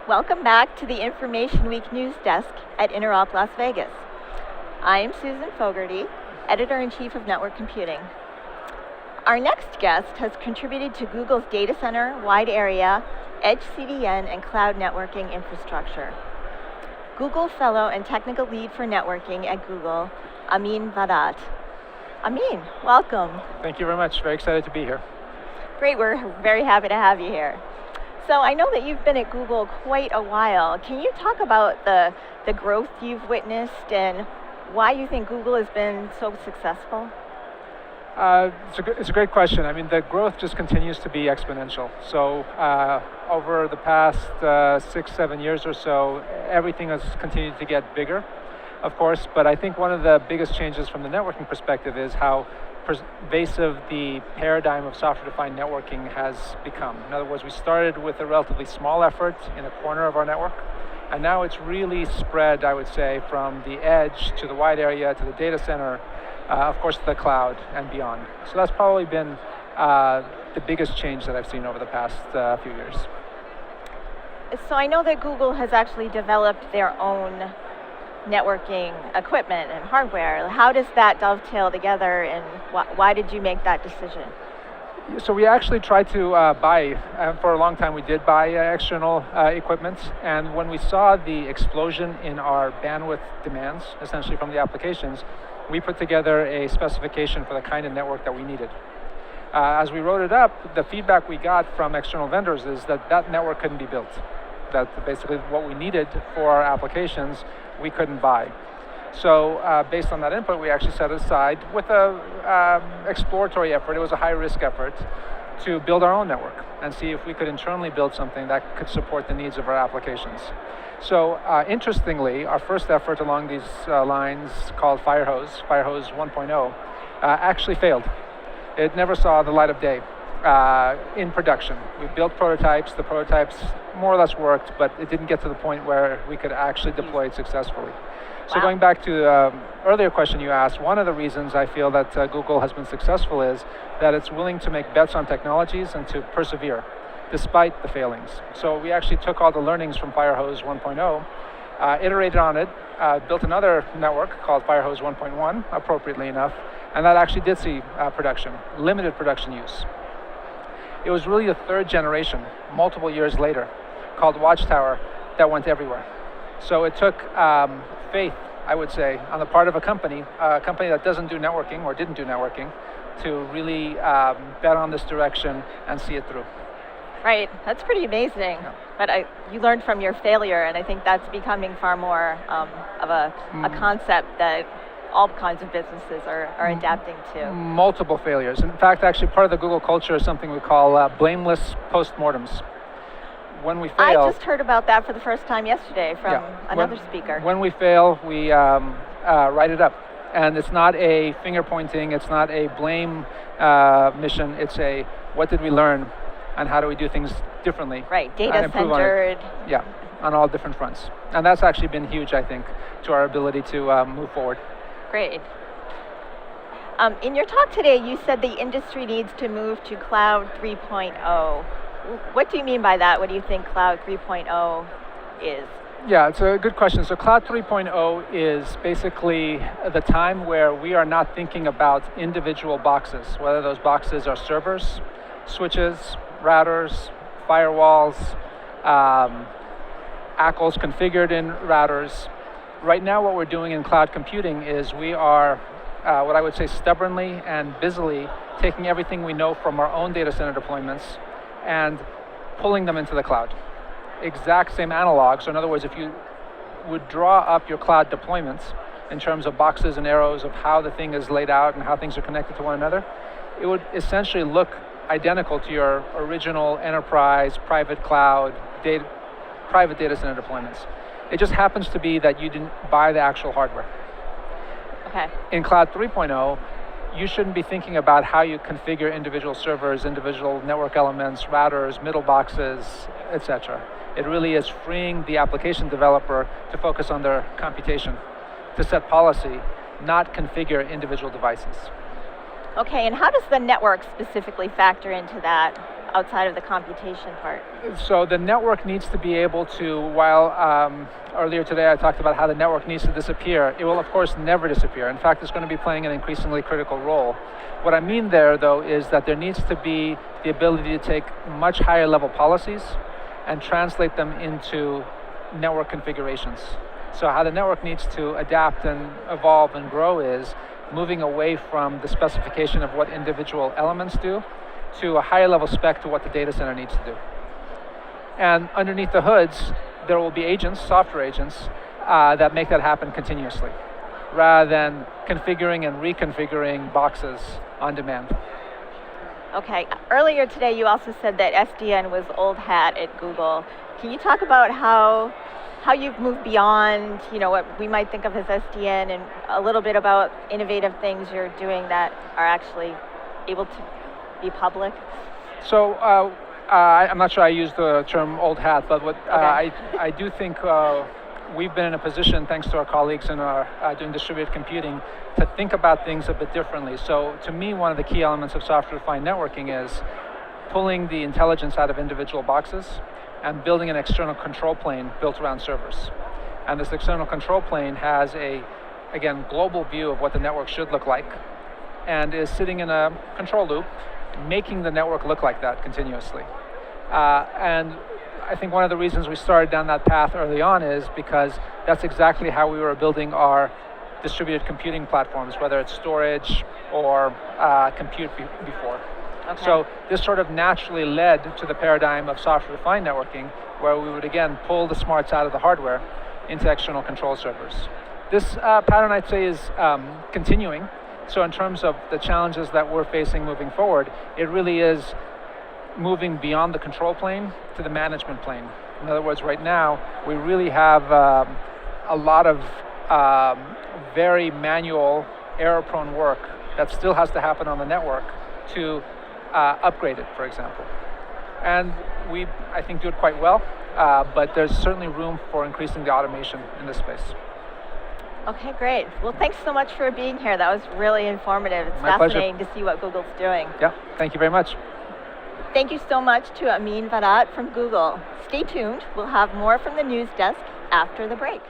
Welcome back to the Information Week news desk at Interop Las Vegas. I am Susan Fogarty, Editor-in-Chief of Network Computing. Our next guest has contributed to Google's data center, wide area, edge CDN, and cloud networking infrastructure. Google Fellow and Technical Lead for Networking at Google, Amin Vadhat. Amin, welcome. Thank you very much. Very excited to be here. Great, we're very happy to have you here. So I know that you've been at Google quite a while. Can you talk about the growth you've witnessed and why you think Google has been so successful? It's a great question. I mean, the growth just continues to be exponential. So over the past 6-7 years or so, everything has continued to get bigger, of course, but I think one of the biggest changes from the networking perspective is how pervasive the paradigm of software-defined networking has become. In other words, we started with a relatively small effort in a corner of our network, and now it's really spread, I would say, from the edge to the wide area to the data center, of course, to the cloud and beyond. So that's probably been the biggest change that I've seen over the past few years. So I know that Google has actually developed their own networking equipment and hardware. How does that dovetail together, and why did you make that decision? So we actually tried to buy, for a long time we did buy external equipment, and when we saw the explosion in our bandwidth demands, essentially from the applications, we put together a specification for the kind of network that we needed. As we wrote it up, the feedback we got from external vendors is that that network couldn't be built. That basically what we needed for our applications, we couldn't buy. So based on that input, we actually set aside with a exploratory effort, it was a high-risk effort, to build our own network and see if we could internally build something that could support the needs of our applications. So interestingly, our first effort along these lines, called Firehose 1.0, actually failed. It never saw the light of day in production. We built prototypes, the prototypes more or less worked, but it didn't get to the point where we could actually deploy it successfully. So going back to the earlier question you asked, one of the reasons I feel that Google has been successful is that it's willing to make bets on technologies and to persevere, despite the failings. So we actually took all the learnings from Firehose 1.0, iterated on it, built another network called Firehose 1.1, appropriately enough, and that actually did see production, limited production use. It was really the third generation, multiple years later, called Watchtower, that went everywhere. So it took faith, I would say, on the part of a company that doesn't do networking or didn't do networking, to really bet on this direction and see it through. Right, that's pretty amazing. Yeah. But you learned from your failure, and I think that's becoming far more of a concept that all kinds of businesses are adapting to. Multiple failures. In fact, actually, part of the Google culture is something we call blameless postmortems. When we fail, I just heard about that for the first time yesterday from another speaker. When we fail, we write it up. And it's not a finger pointing, it's not a blame mission, it's a what did we learn and how do we do things differently. Right, data-centered. Yeah, on all different fronts. And that's actually been huge, I think, to our ability to move forward. Great. In your talk today, you said the industry needs to move to Cloud 3.0. What do you mean by that? What do you think Cloud 3.0 is? Yeah, it's a good question. So Cloud 3.0 is basically the time where we are not thinking about individual boxes, whether those boxes are servers, switches, routers, firewalls, ACLs configured in routers. Right now what we're doing in cloud computing is we are, what I would say, stubbornly and busily taking everything we know from our own data center deployments and pulling them into the cloud. Exact same analogs. So in other words, if you would draw up your cloud deployments in terms of boxes and arrows of how the thing is laid out and how things are connected to one another, it would essentially look identical to your original enterprise, private cloud, private data center deployments. It just happens to be that you didn't buy the actual hardware. Okay. In Cloud 3.0, you shouldn't be thinking about how you configure individual servers, individual network elements, routers, middle boxes, etc. It really is freeing the application developer to focus on their computation, to set policy, not configure individual devices. Okay, and how does the network specifically factor into that? outside of the computation part? So the network needs to be able to, while earlier today I talked about how the network needs to disappear, it will of course never disappear. In fact, it's going to be playing an increasingly critical role. What I mean there, though, is that there needs to be the ability to take much higher level policies and translate them into network configurations. So how the network needs to adapt and evolve and grow is moving away from the specification of what individual elements do to a higher level spec to what the data center needs to do. And underneath the hoods, there will be agents, software agents, that make that happen continuously, rather than configuring and reconfiguring boxes on demand. Okay, earlier today you also said that SDN was old hat at Google. Can you talk about how you've moved beyond, what we might think of as SDN, and a little bit about innovative things you're doing that are actually able to be public? So I'm not sure I used the term old hat, but what I do think we've been in a position, thanks to our colleagues in our doing distributed computing, to think about things a bit differently. So to me, one of the key elements of software-defined networking is pulling the intelligence out of individual boxes and building an external control plane built around servers. And this external control plane has a, again, global view of what the network should look like, and is sitting in a control loop, making the network look like that continuously. And I think one of the reasons we started down that path early on is because that's exactly how we were building our distributed computing platforms, whether it's storage or compute before. Okay. So this sort of naturally led to the paradigm of software-defined networking, where we would again pull the smarts out of the hardware into external control servers. This pattern, I'd say, is continuing. So in terms of the challenges that we're facing moving forward, it really is moving beyond the control plane to the management plane. In other words, right now, we really have a lot of very manual, error-prone work that still has to happen on the network to upgrade it, for example. And we, I think, do it quite well, but there's certainly room for increasing the automation in this space. Okay, great. Well, thanks so much for being here. That was really informative. It's My fascinating pleasure. to see what Google's doing. Yeah, thank you very much. Thank you so much to Amin Vadhat from Google. Stay tuned. We'll have more from the news desk after the break.